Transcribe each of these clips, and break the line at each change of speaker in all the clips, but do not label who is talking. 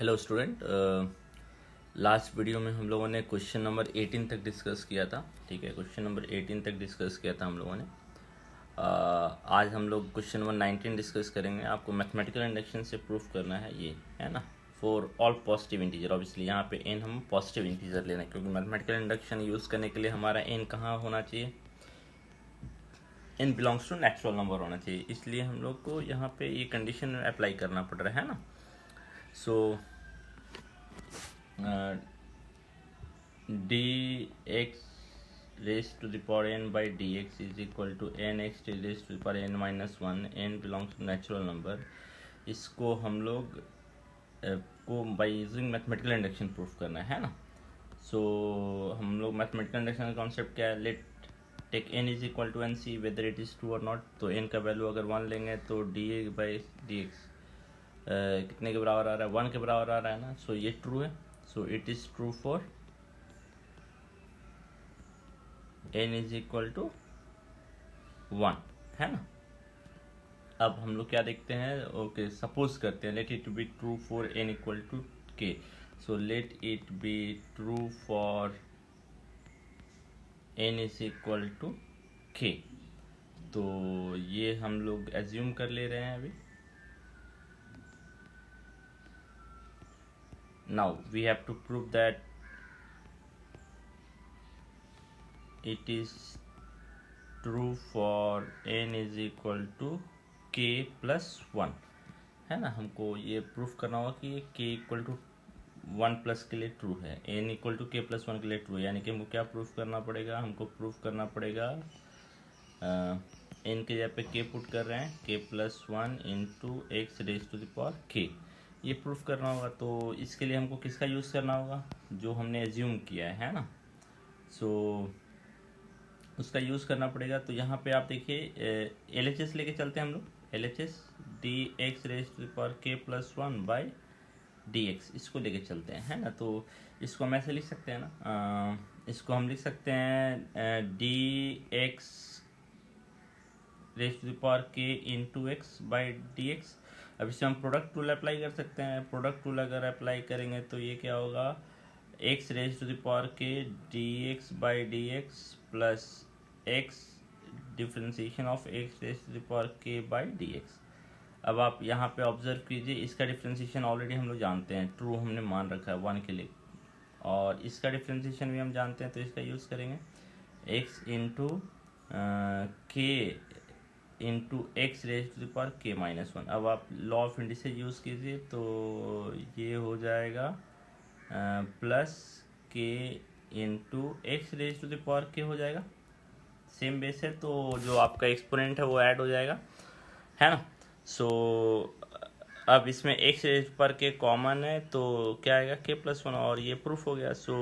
Hello student. Last video में हम लोगों ने क्वेश्चन नंबर 18 तक डिस्कस किया था। ठीक है, क्वेश्चन नंबर 18 तक डिस्कस किया था हम लोगों ने। आज हम लोग क्वेश्चन नंबर 19 डिस्कस करेंगे। आपको मैथमेटिकल इंडक्शन से प्रूफ करना है, ये है ना, for all positive integer. Obviously यहाँ पे एन हम पॉजिटिव इंटीजर लेना है, क्योंकि मैथमेटिकल इंडक्शन यूज़ करने के लिए हमारा एन कहाँ होना चाहिए, n belongs to natural number होना चाहिए। इसलिए हम लोग को यहाँ पे ये कंडीशन अप्लाई करना पड़ रहा है ना। सो dx raised to the power n by dx is equal to nx raised to the power n minus 1, n belongs to natural number। इसको हम लोग को by using mathematical induction proof करना है ना। सो हम लोग मैथमेटिकल इंडक्शन का कॉन्सेप्ट क्या है, let take n is equal to n see whether it is true और नॉट। तो n का वैल्यू अगर 1 लेंगे तो d a by d x कितने के बराबर आ रहा है, 1 के बराबर आ रहा है ना। सो ये ट्रू है। So it is true for n is equal to 1, है ना। अब हम लोग क्या देखते हैं, ओके सपोज करते हैं, let it be true for n equal to k। So let it be true for n is equal to k। तो ये हम लोग एज्यूम कर ले रहे हैं अभी। Now we have to prove that it is true for n is equal to k plus 1, है ना। हमको ये प्रूफ करना होगा कि ये k इक्वल टू 1 प्लस के लिए ट्रू है, n equal to k plus 1 के लिए ट्रू है। यानी कि हमको क्या प्रूफ करना पड़ेगा, हमको प्रूफ करना पड़ेगा n के जगह पे k पुट कर रहे हैं, k plus 1 into x raise to the power k, ये प्रूफ करना होगा। तो इसके लिए हमको किसका यूज़ करना होगा, जो हमने एज्यूम किया है ना। सो उसका यूज़ करना पड़ेगा। तो यहाँ पे आप देखिए एल एच एस लेके चलते हैं हम लोग, L H S d x raise to the power k plus 1 by d x, इसको लेके चलते हैं, है ना। तो इसको हम ऐसे लिख सकते हैं ना, इसको हम लिख सकते हैं d x raise to the power k into x by d x. अब इससे हम प्रोडक्ट रूल अप्लाई कर सकते हैं। प्रोडक्ट रूल अगर अप्लाई करेंगे तो ये क्या होगा, x raise to the power k d x by d x plus x differentiation of x raise to the power k by d x. अब आप यहाँ पे ऑब्जर्व कीजिए, इसका डिफ्रेंसिएशन ऑलरेडी हम लोग जानते हैं, ट्रू हमने मान रखा है 1 के लिए, और इसका डिफ्रेंसिएशन भी हम जानते हैं। तो इसका यूज़ करेंगे x into k into x raise to the power k minus 1। अब आप लॉ ऑफ इंडिसेज यूज़ कीजिए तो ये हो जाएगा plus k into x raise to the power k हो जाएगा, सेम बेस है, तो जो आपका एक्सपोनेंट है वो ऐड हो जाएगा, है ना। सो अब इसमें एक्स रेज पर के कॉमन है तो क्या आएगा, के प्लस 1, और ये प्रूफ हो गया। सो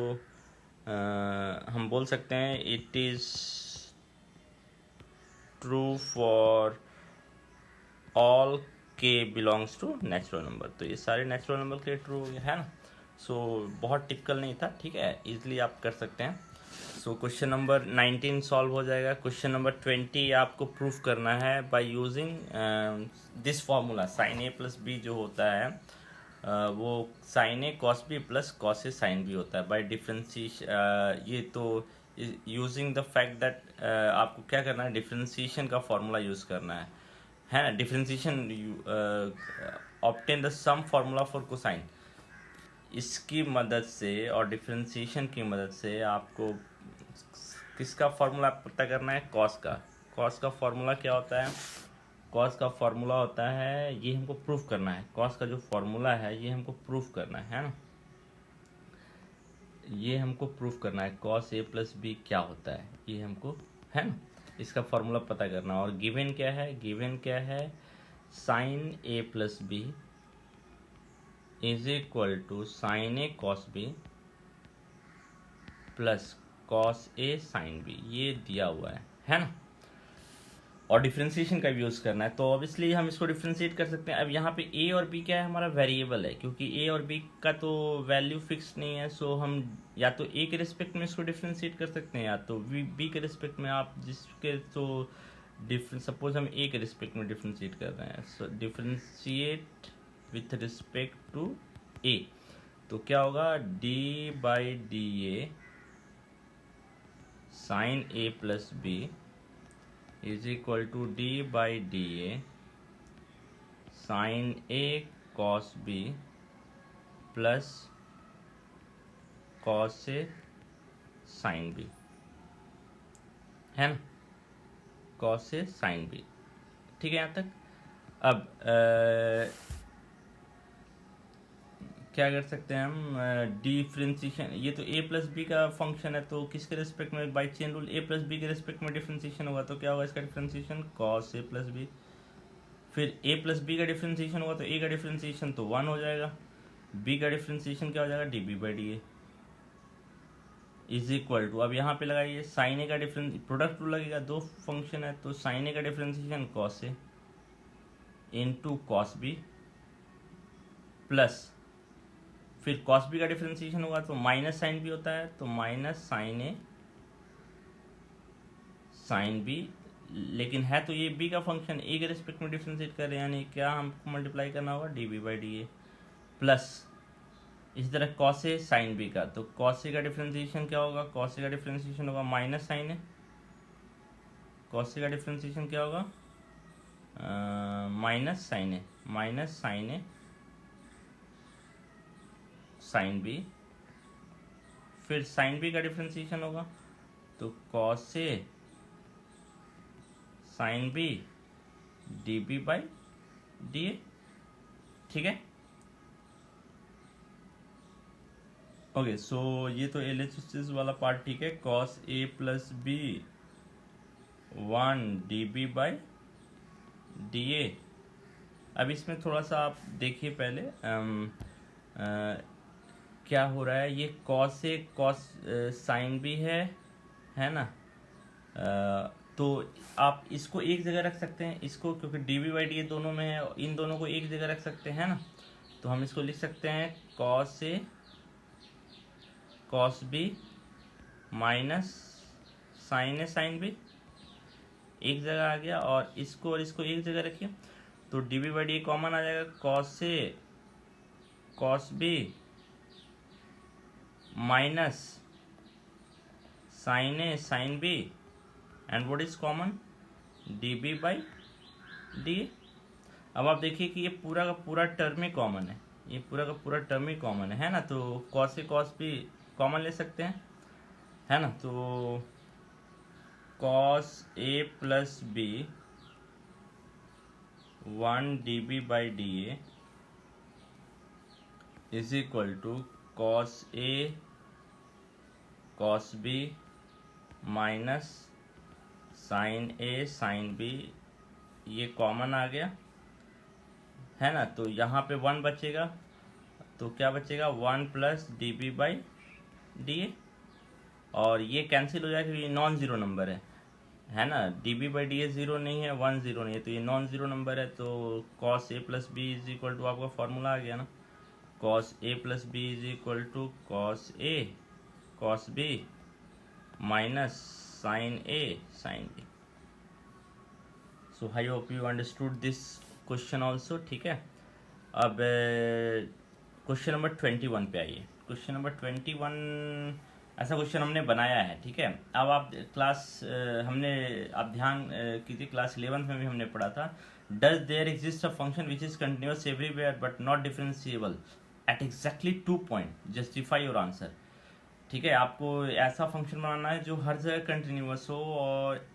हम बोल सकते हैं it is true for all के बिलोंग्स टू नेचुरल नंबर। तो ये सारे नेचुरल नंबर के लिए ट्रू हो गया, है ना। सो बहुत टिपिकल नहीं था, ठीक है, इजीली आप कर सकते हैं। सो क्वेश्चन नंबर 19 सॉल्व हो जाएगा। क्वेश्चन नंबर 20 आपको प्रूफ करना है by using this formula, sine A plus b जो होता है वो साइन ए कॉस बी प्लस कॉस ए साइन बी होता है बाय डिफ्रेंशिएशन। ये तो यूजिंग द फैक्ट दैट आपको क्या करना है, डिफ्रेंशिएशन का फार्मूला यूज़ करना है ना। Differentiation obtain the some formula for cosine, इसकी मदद से और डिफ्रेंशिएशन की मदद से आपको किसका फार्मूला पता करना है, कॉस का। कॉस का फार्मूला क्या होता है, कॉस का फार्मूला होता है, ये हमको प्रूफ करना है। कॉस का जो फार्मूला है ये हमको प्रूफ करना है ना, ये हमको प्रूफ करना है कॉस ए प्लस बी क्या होता है, ये हमको, है ना, इसका फार्मूला पता करना। और गिवन क्या है, गिवन क्या है, sine A plus B is equal to sine A cos B plus cos A sine b, ये दिया हुआ है ना। और डिफ्रेंशिएशन का भी यूज़ करना है, तो ऑब्वियसली हम इसको डिफ्रेंशिएट कर सकते हैं। अब यहाँ पे ए और बी क्या है, हमारा वेरिएबल है, क्योंकि ए और बी का तो वैल्यू फिक्स नहीं है। सो हम या तो ए के रिस्पेक्ट में इसको डिफ्रेंशिएट कर सकते हैं, या तो बी के रिस्पेक्ट में। आप जिसके तो डिफरेंस, सपोज हम ए के रिस्पेक्ट में डिफ्रेंशिएट कर रहे हैं, so differentiate with respect to A, तो क्या होगा d by d A sine A plus B is equal to d by d A sine A cos B plus cos A sine B, है ना, cos ए sine B. ठीक है यहाँ तक। अब क्या कर सकते हैं हम, डिफ्रेंशिएशन, ये तो a प्लस बी का फंक्शन है, तो किसके रिस्पेक्ट में, by chain rule a plus b के रिस्पेक्ट में डिफ्रेंशिएशन होगा, तो क्या होगा इसका डिफ्रेंशिएशन कॉस ए प्लस बी। फिर a प्लस बी का डिफ्रेंशिएशन होगा तो a का डिफ्रेंशिएशन तो 1 हो जाएगा, b का डिफ्रेंशिएशन क्या हो जाएगा d B by d a is equal to, अब यहाँ पे लगाइए साइन ए का डिफरेंस, प्रोडक्ट रूल लगेगा, दो फंक्शन है तो साइन ए का डिफ्रेंशिएशन कॉस ए इंटू कॉस बी प्लस, फिर कॉस बी का डिफ्रेंशिएशन होगा तो माइनस साइन बी होता है, तो माइनस साइन ए साइन बी, लेकिन है तो ये बी का फंक्शन, ए के रिस्पेक्ट में डिफ्रेंशिएट कर रहे हैं, यानी क्या हमको मल्टीप्लाई करना होगा d B by d a plus इसी तरह कॉस ए साइन बी का, तो कॉस ए का डिफ्रेंशिएशन क्या होगा, कॉस ए का डिफ्रेंशिएशन होगा minus sine A, cos a का डिफ्रेंशिएशन क्या होगा minus sine a, minus sine A sine b, फिर साइन बी का डिफ्रेंशिएशन होगा तो cos A sine b d B by d a. ठीक है, ओके, सो ये तो एलएचएस वाला पार्ट ठीक है, cos A plus b 1 d B by d a. अब इसमें थोड़ा सा आप देखिए पहले क्या हो रहा है, ये cos A cos sine B है ना, तो आप इसको एक जगह रख सकते हैं, इसको, क्योंकि d B by d a दोनों में है, इन दोनों को एक जगह रख सकते हैं ना, तो हम इसको लिख सकते हैं cos A cos B minus sine A sine B, एक जगह आ गया, और इसको एक जगह रखिए तो d B by d common आ जाएगा, cos A cos B minus sine A sine B and what is common d B by d. अब आप देखिए कि ये पूरा का पूरा टर्म ही कॉमन है, ये पूरा का पूरा टर्म ही कॉमन है ना, तो कॉस ए कॉस बी कॉमन ले सकते हैं, है ना, तो cos A plus b 1 d B by d a is equal to cos A cos B minus sine A sine b, ये कॉमन आ गया, है ना, तो यहाँ पे 1 बचेगा, तो क्या बचेगा 1 plus d B by d a, और ये कैंसिल हो जाएगा, ये नॉन ज़ीरो नंबर है ना, d B by d a zero नहीं है, 1 ज़ीरो नहीं है, तो ये नॉन ज़ीरो नंबर है, तो cos A plus B is equal to, आपका फॉर्मूला आ गया ना, cos A plus B is equal to cos A cos B minus sine A sine B. So I hope you understood this question also. ठीक है, अब question number 21 पे आइए। Question number 21 ऐसा क्वेश्चन हमने बनाया है। ठीक है, अब आप ध्यान कीजिए, क्लास 11 में भी हमने पढ़ा था, does there exist a function which is continuous everywhere but not differentiable at exactly 2 point, justify your answer. ठीक है, आपको ऐसा फंक्शन बनाना है जो हर जगह कंटिन्यूअस हो और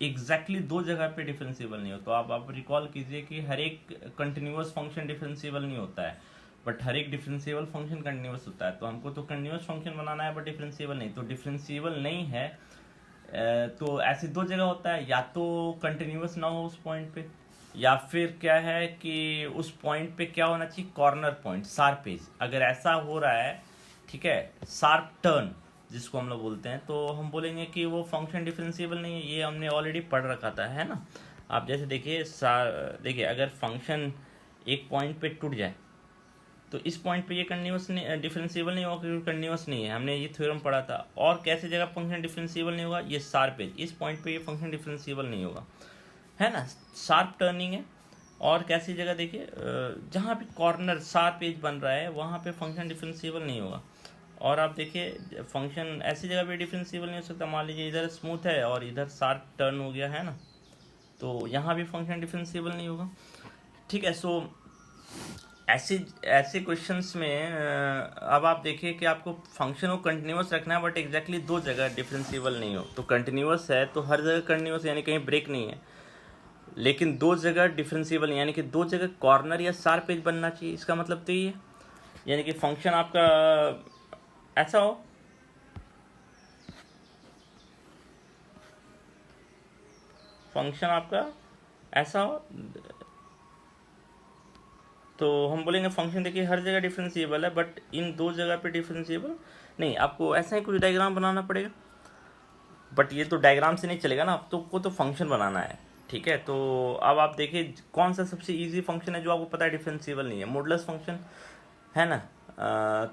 एग्जैक्टली 2 जगह पे डिफरेंशिएबल नहीं हो। तो आप रिकॉल कीजिए कि हर एक कंटिन्यूअस फंक्शन डिफरेंशिएबल नहीं होता है, बट हर एक डिफरेंशिएबल फंक्शन कंटिन्यूअस होता है। तो हमको तो कंटिन्यूअस फंक्शन बनाना है बट डिफरेंशिएबल नहीं, तो डिफरेंशिएबल नहीं है तो ऐसी 2 जगह होता है, या तो कंटिन्यूअस ना हो उस पॉइंट पे, या फिर क्या है कि उस पॉइंट पे क्या होना चाहिए, कॉर्नर पॉइंट, शार्प एज। अगर ऐसा हो रहा है, ठीक है, शार्प टर्न जिसको हम लोग बोलते हैं, तो हम बोलेंगे कि वो फंक्शन डिफरेंशिएबल नहीं है। ये हमने ऑलरेडी पढ़ रखा था, है ना। आप जैसे देखिए अगर फंक्शन एक पॉइंट पे टूट जाए तो इस पॉइंट पे ये कंटिन्यूअस नहीं, डिफरेंशिएबल नहीं होगा क्योंकि कंटिन्यूअस नहीं है, हमने ये थ्योरम पढ़ा था। और कैसे जगह फंक्शन डिफरेंशिएबल नहीं होगा, ये शार्प एज, इस पॉइंट पे ये फंक्शन डिफरेंशिएबल नहीं होगा, है ना, शार्प टर्निंग है। और कैसी जगह देखिए, जहाँ पे कॉर्नर शार्प एज बन रहा है वहाँ पे फंक्शन डिफरेंशिएबल नहीं होगा। और आप देखिए फंक्शन ऐसी जगह पे डिफरेंशिएबल नहीं हो सकता, मान लीजिए इधर स्मूथ है और इधर शार्प टर्न हो गया है ना, तो यहाँ भी फंक्शन डिफरेंशिएबल नहीं होगा। ठीक है, सो ऐसे ऐसे क्वेश्चंस में अब आप देखिए कि आपको फंक्शन को कंटिन्यूस रखना है, बट एग्जैक्टली दो जगह डिफरेंशिएबल नहीं हो। तो कंटिन्यूस है तो हर जगह कंटिन्यूस यानी कहीं ब्रेक नहीं है, लेकिन दो जगह डिफरेंशिएबल यानी कि दो जगह कॉर्नर या शार्प एज बनना चाहिए। इसका मतलब तो ये है, यानी कि फंक्शन आपका ऐसा हो, फंक्शन आपका ऐसा हो, तो हम बोलेंगे फंक्शन देखिए हर जगह डिफरेंशिएबल है बट इन दो जगह पे डिफरेंशिएबल नहीं। आपको ऐसा ही कुछ डायग्राम बनाना पड़ेगा, बट ये तो डायग्राम से नहीं चलेगा ना, आपको को तो फंक्शन बनाना है। ठीक है, तो अब आप देखिए कौन सा सबसे इजी फंक्शन है जो आपको पता है डिफरेंशिएबल नहीं है, मॉडुलस फंक्शन है ना।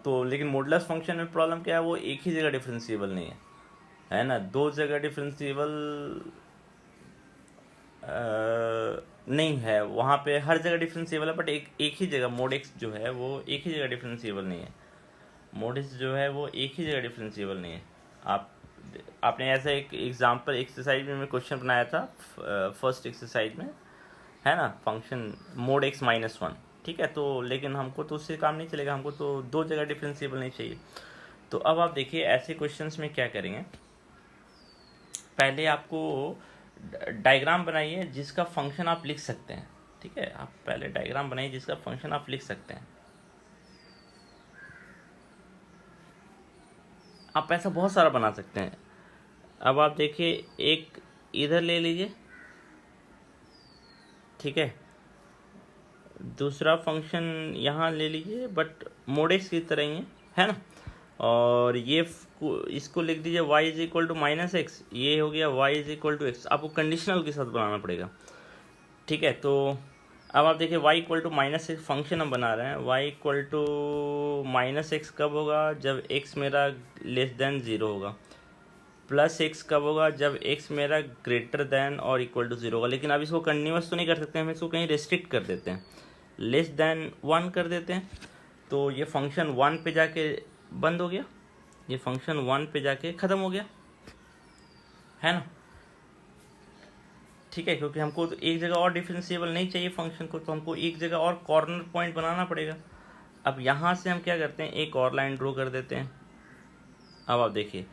तो लेकिन मॉडुलस फंक्शन में प्रॉब्लम क्या है, वो एक ही जगह डिफरेंशिएबल नहीं है ना, दो जगह डिफरेंशिएबल नहीं है, वहाँ पे हर जगह डिफरेंशिएबल है बट एक ही जगह मोड एक्स जो है वो एक ही जगह डिफरेंशिएबल नहीं है, मोड एक्स जो है वो एक ही जगह डिफरेंशिएबल नहीं है। आपने ऐसा एक एग्जांपल एक्सरसाइज में क्वेश्चन बनाया था फर्स्ट एक्सरसाइज में, है ना, function mode x minus one. ठीक है, तो लेकिन हमको तो उससे काम नहीं चलेगा, हमको तो दो जगह डिफरेंशिएबल नहीं चाहिए। तो अब आप देखिए ऐसे क्वेश्चंस में क्या करेंगे, पहले आपको डायग्राम बनाइए जिसका फंक्शन आप लिख सकते हैं। ठीक है, आप पहले डायग्राम बनाइए जिसका फंक्शन आप लिख सकते हैं। आप ऐसा बहुत सारा बना सकते हैं। अब आप देखिए एक इधर ले लीजिए, ठीक है, दूसरा फंक्शन यहाँ ले लीजिए बट मोडेक्स की तरह ही है ना, और ये इसको लिख दीजिए y is equal to minus x, ये हो गया y is equal to x. आपको कंडीशनल के साथ बनाना पड़ेगा। ठीक है, तो अब आप देखिए y equal to minus x function हम बना रहे हैं, y equal to minus x कब होगा, जब x मेरा लेस देन ज़ीरो होगा, प्लस एक्स कब होगा, जब x मेरा ग्रेटर देन और इक्वल टू ज़ीरो होगा। लेकिन अब इसको कंटिन्यूस तो नहीं कर सकते, हम इसको कहीं रेस्ट्रिक्ट कर देते हैं, लेस देन वन कर देते हैं, तो ये फंक्शन वन पे जाके बंद हो गया, ये फंक्शन वन पे जाके ख़त्म हो गया, है ना। ठीक है, क्योंकि हमको तो एक जगह और डिफरेंशिएबल नहीं चाहिए फंक्शन को, तो हमको एक जगह और कॉर्नर पॉइंट बनाना पड़ेगा। अब यहाँ से हम क्या करते हैं, एक और लाइन ड्रॉ कर देते हैं। अब आप देखिए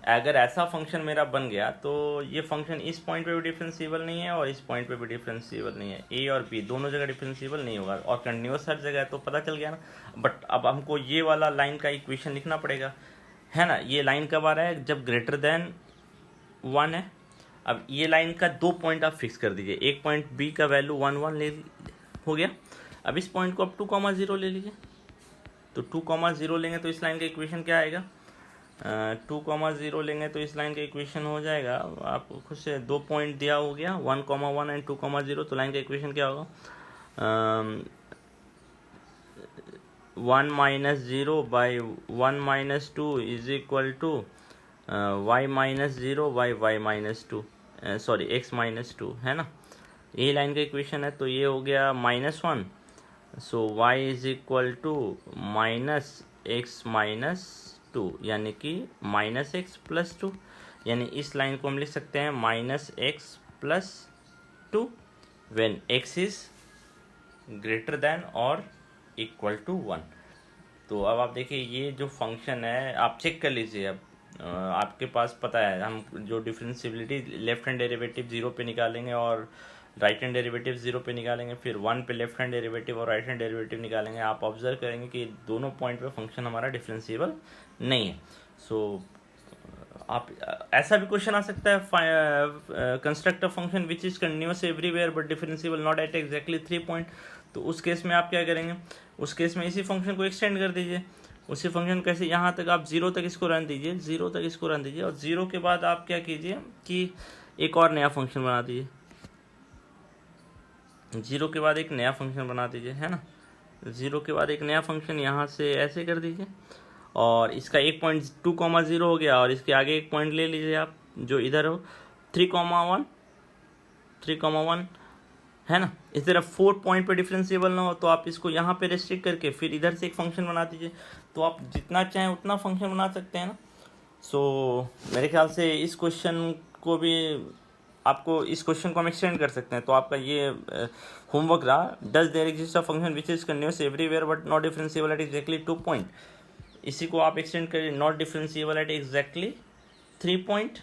अगर ऐसा फंक्शन मेरा बन गया तो ये फंक्शन इस पॉइंट पे भी डिफरेंशिएबल नहीं है और इस पॉइंट पे भी डिफरेंशिएबल नहीं है, ए और बी दोनों जगह डिफरेंशिएबल नहीं होगा, और कंटिन्यूस हर जगह है, तो पता चल गया ना। बट अब हमको ये वाला लाइन का इक्वेशन लिखना पड़ेगा, है ना। ये लाइन कब आ रहा है, जब ग्रेटर देन वन है। अब ये लाइन का दो पॉइंट आप फिक्स कर दीजिए, एक पॉइंट बी का वैल्यू वन वन ले हो गया। अब इस पॉइंट को आप 2,0 ले लीजिए, तो 2,0 लेंगे तो इस लाइन का इक्वेशन क्या आएगा, 2,0 लेंगे तो इस लाइन का इक्वेशन हो जाएगा, आपको खुद से दो पॉइंट दिया हो गया 1,1 एंड 2,0, तो लाइन का इक्वेशन क्या होगा, 1 minus zero by 1 minus two is equal to y minus zero by y minus two, sorry x minus two, है ना। ये लाइन का इक्वेशन है, तो ये हो गया -1, so y is equal to minus x minus two, यानी कि माइनस एक्स प्लस टू, यानी इस लाइन को हम लिख सकते हैं minus x plus two when x is greater than और इक्वल टू 1। तो अब आप देखिए ये जो फंक्शन है आप चेक कर लीजिए। अब आपके पास पता है हम जो differentiability left hand derivative zero पे निकालेंगे और राइट हैंड डेरिवेटिव ज़ीरो पे निकालेंगे, फिर वन पे लेफ्ट हैंड डेरिवेटिव और राइट हैंड डेरिवेटिव निकालेंगे। आप ऑब्जर्व करेंगे कि दोनों पॉइंट पे फंक्शन हमारा डिफरेंशिएबल नहीं है। सो आप ऐसा भी क्वेश्चन आ सकता है, construct a function which is continuous everywhere but differentiable not at exactly 3 point. तो उस केस में आप क्या करेंगे, उस केस में इसी फंक्शन को एक्सटेंड कर दीजिए। उसी फंक्शन कैसे, यहाँ तक आप जीरो तक इसको रन दीजिए, जीरो तक इसको रन दीजिए, और जीरो के बाद आप क्या कीजिए कि एक और नया फंक्शन बना दीजिए, जीरो के बाद एक नया फंक्शन बना दीजिए, है ना। जीरो के बाद एक नया फंक्शन यहाँ से ऐसे कर दीजिए, और इसका एक पॉइंट 2,0 हो गया, और इसके आगे एक पॉइंट ले लीजिए आप जो इधर हो 3,1, है ना। इस तरह 4 पॉइंट पे डिफरेंशिएबल ना हो तो आप इसको यहाँ पे रेस्ट्रिक्ट करके फिर इधर से एक फंक्शन बना दीजिए, तो आप जितना चाहें उतना फंक्शन बना सकते हैं ना। सो मेरे ख्याल से इस क्वेश्चन को भी आपको, इस क्वेश्चन को हम एक्सटेंड कर सकते हैं। तो आपका ये होमवर्क रहा, does there exist a function which is continuous everywhere but not differentiable at exactly 2 point. इसी को आप एक्सटेंड करिए, not differentiable at exactly 3 point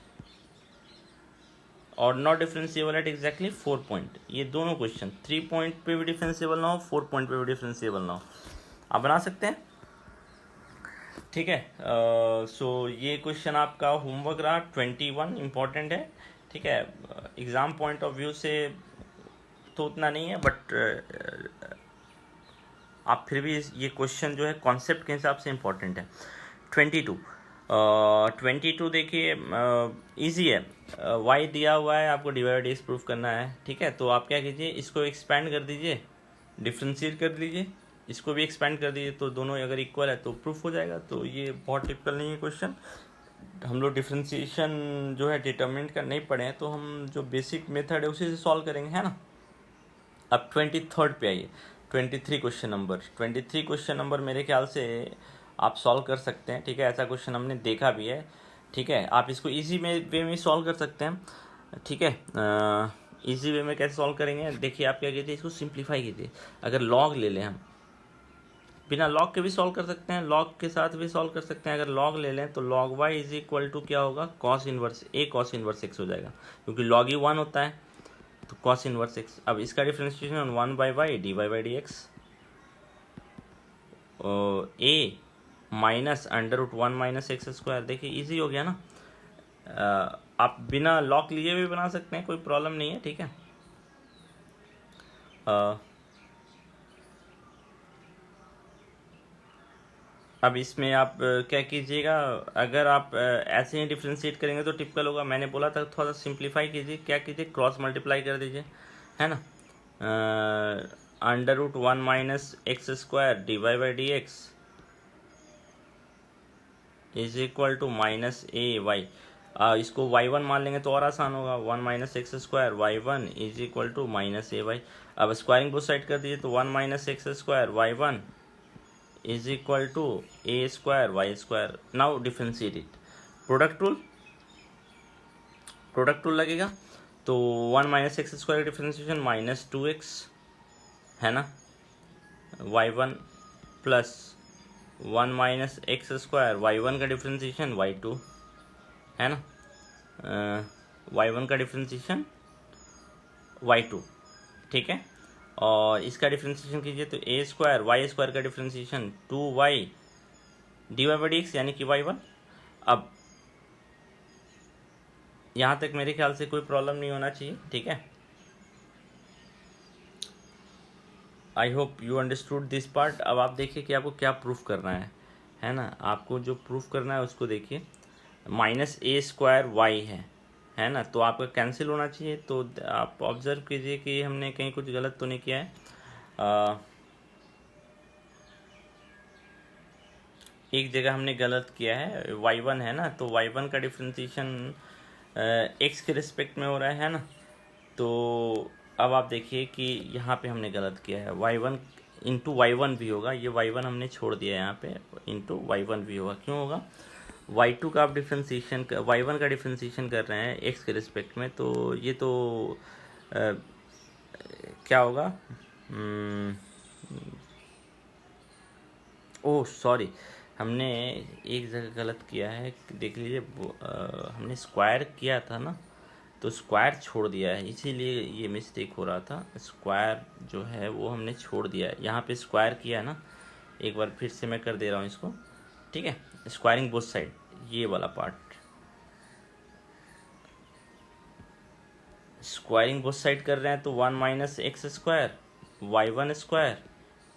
और not differentiable at exactly 4 point. ये दोनों क्वेश्चन 3 पॉइंट पे भी डिफरेंशिएबल ना हो, 4 पॉइंट पे भी डिफरेंशिएबल ना हो, आप बना सकते हैं। ठीक है। सो ये क्वेश्चन आपका होमवर्क रहा 21, इम्पॉर्टेंट है। ठीक है, एग्ज़ाम पॉइंट ऑफ व्यू से तो उतना नहीं है, बट आप फिर भी ये क्वेश्चन जो है कॉन्सेप्ट के हिसाब से इम्पॉर्टेंट है। 22 देखिए, इजी है। वाई दिया हुआ है, आपको डिवाइड एक्स प्रूफ करना है। ठीक है, तो आप क्या कीजिए, इसको एक्सपैंड कर दीजिए, डिफ्रेंशिएट कर लीजिए, इसको भी एक्सपैंड कर दीजिए, तो दोनों अगर इक्वल है तो प्रूफ हो जाएगा। तो ये बहुत टिपिकल नहीं है क्वेश्चन। हम लोग डिफ्रेंशिएशन जो है डिटर्मिनेंट का नहीं पढ़े हैं, तो हम जो बेसिक मेथड है उसी से सॉल्व करेंगे, है ना। अब 23 पे आइए, 23 क्वेश्चन नंबर मेरे ख्याल से आप सॉल्व कर सकते हैं। ठीक है, ऐसा क्वेश्चन हमने देखा भी है। ठीक है, आप इसको इजी वे में सॉल्व कर सकते हैं। ठीक है, इजी वे में कैसे सॉल्व करेंगे, देखिए आप क्या कीजिए, इसको सिंप्लीफाई कीजिए। अगर लॉग ले लें, हम बिना लॉग के भी सॉल्व कर सकते हैं, लॉग के साथ भी सॉल्व कर सकते हैं। अगर लॉग ले लें तो log y is equal to क्या होगा, cos inverse A cos inverse x हो जाएगा, क्योंकि लॉग ही 1 होता है, तो कॉस इनवर्स एक्स। अब इसका differentiation 1 by y d y by d x, A minus under root 1 minus x square. देखिए इजी हो गया ना। आप बिना लॉक लिए भी बना सकते हैं, कोई प्रॉब्लम नहीं है। ठीक है, अब इसमें आप क्या कीजिएगा, अगर आप ऐसे ही डिफ्रेंशिएट करेंगे तो टिपिकल होगा। मैंने बोला था थोड़ा सा सिंप्लीफाई कीजिए, क्या कीजिए, क्रॉस मल्टीप्लाई कर दीजिए, है ना। Under root 1 minus x square d y by d x is equal to minus A y. इसको y1 मान लेंगे तो और आसान होगा, 1 minus x square y1 is equal to minus A y. अब स्क्वायरिंग बोथ साइड कर दीजिए, तो 1 minus x square y1 is equal to A square y square. Now differentiate it, product tool लगेगा, तो 1 minus x square differentiation minus 2x, है ना, y1 plus 1 minus x square y1 का differentiation y2, है ना, y1 का differentiation y2। ठीक है, और इसका डिफरेंशिएशन कीजिए तो ए स्क्वायर वाई स्क्वायर का differentiation 2y d y by d x, यानी कि y1। अब यहाँ तक मेरे ख्याल से कोई प्रॉब्लम नहीं होना चाहिए। ठीक है, आई hope you understood this part. अब आप देखिए कि आपको क्या प्रूफ करना है ना। आपको जो प्रूफ करना है उसको देखिए, माइनस ए स्क्वायर वाई है ना, तो आपका कैंसिल होना चाहिए। तो आप ऑब्जर्व कीजिए कि हमने कहीं कुछ गलत तो नहीं किया है। एक जगह हमने गलत किया है, y1 है ना, तो y1 का डिफरेंशिएशन x के रिस्पेक्ट में हो रहा है ना। तो अब आप देखिए कि यहाँ पे हमने गलत किया है, y1 इंटू y1 भी होगा, ये y1 हमने छोड़ दिया है यहाँ पे, इंटू y1 भी होगा। क्यों होगा, y2 का आप डिफरेंशिएशन y1 का डिफरेंशिएशन कर रहे हैं x के रिस्पेक्ट में, तो ये तो क्या होगा, ओह सॉरी, हमने एक जगह गलत किया है, देख लीजिए। हमने स्क्वायर किया था ना, तो स्क्वायर छोड़ दिया है, इसीलिए ये मिस्टेक हो रहा था। स्क्वायर जो है वो हमने छोड़ दिया है, यहाँ पे स्क्वायर किया है ना। एक बार फिर से मैं कर दे रहा हूँ इसको। ठीक है, स्क्वायरिंग बोथ साइड, ये वाला पार्ट, स्क्वायरिंग बोथ साइड कर रहे हैं, तो 1 minus x square y1 square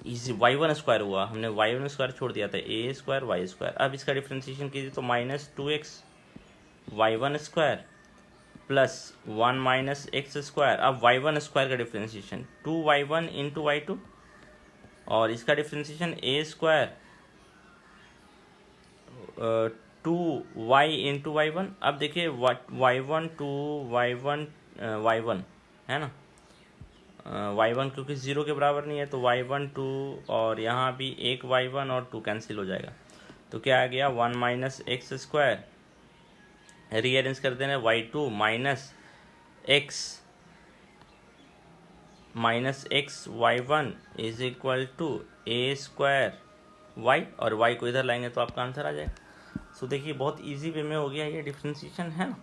easy y1 square हुआ, हमने y1 स्क्वायर छोड़ दिया था, ए स्क्वायर वाई स्क्वायर। अब इसका डिफ्रेंशिएशन कीजिए तो minus 2x y1 square plus 1 minus x square. अब y1 स्क्वायर का डिफ्रेंशिएशन 2y1 इंटू y2, और इसका डिफ्रेंशिएशन ए स्क्वायर 2y इंटू y1। अब देखिए y1 टू y1 है ना, y1 क्योंकि 0 के बराबर नहीं है तो y1 2 और यहाँ भी एक y1 और 2 कैंसिल हो जाएगा। तो क्या आ गया 1 माइनस एक्स स्क्वायर, रीअरेंज कर देना y2 minus x y1 is equal to A square y, और y को इधर लाएंगे तो आपका आंसर आ जाएगा। सो देखिए बहुत इजी वे में हो गया ये डिफ्रेंशिएशन, है ना।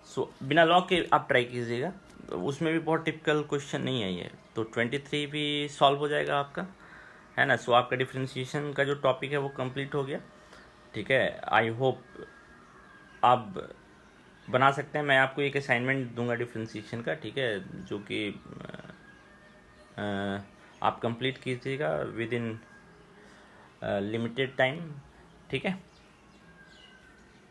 सो बिना लॉग के आप ट्राई कीजिएगा, तो उसमें भी बहुत टिपिकल क्वेश्चन नहीं है ये, तो 23 भी सॉल्व हो जाएगा आपका, है ना। सो आपका डिफ्रेंशिएशन का जो टॉपिक है वो कंप्लीट हो गया, ठीक है। आई होप आप बना सकते हैं। मैं आपको एक असाइनमेंट दूंगा डिफ्रेंशिएशन का, ठीक है, जो कि आप कंप्लीट कीजिएगा विद इन लिमिटेड टाइम, ठीक है।